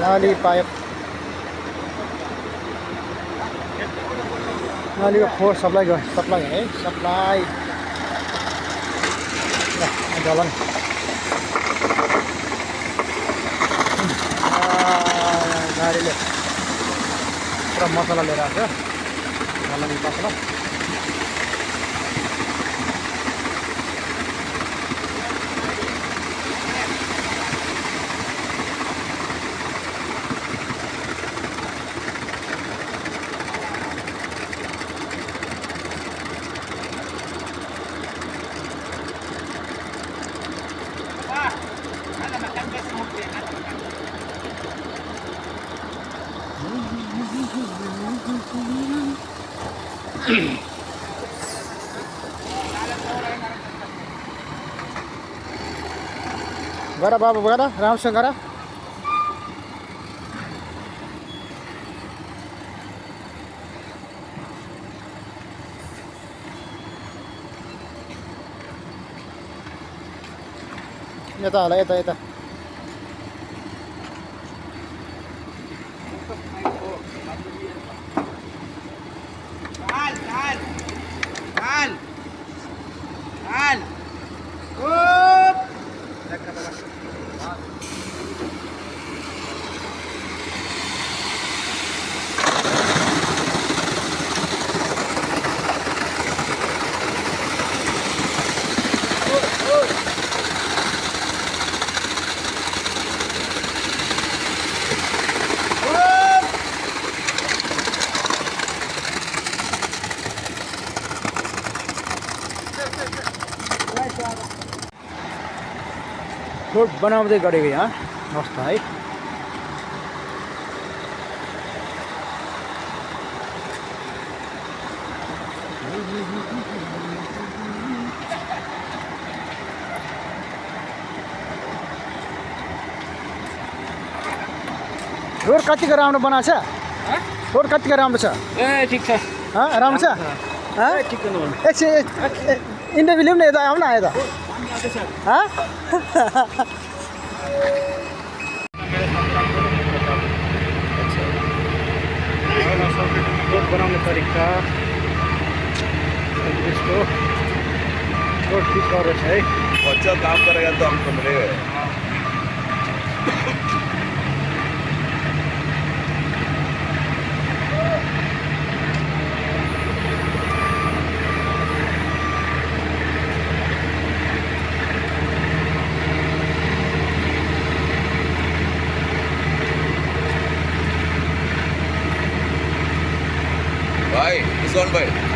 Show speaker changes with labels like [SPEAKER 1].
[SPEAKER 1] नाली पाइप नालीको फोहोर सप्लाई है सप्लाई जलन गाडीले पुरा मसला लिएर आएको छ जलन मसला गर बाबु गर राम्रोसँग गर यता होला यता यता रोड बनाउँदै गरेको यहाँ अवस्था है रोड कतिको राम्रो बनाएको छ रोड कतिको राम्रो छ
[SPEAKER 2] ए ठीक छ
[SPEAKER 1] राम्रो छ
[SPEAKER 2] ठिक गर्नु
[SPEAKER 1] एकछिन इन्टरभ्यू लिउँ न यता आउन यता रोड बनाउने तरिका इसको रोड ठीक गरेको छ है
[SPEAKER 3] बच्चा काम करेगा तो हमको मिलेगा भाई, इस भाई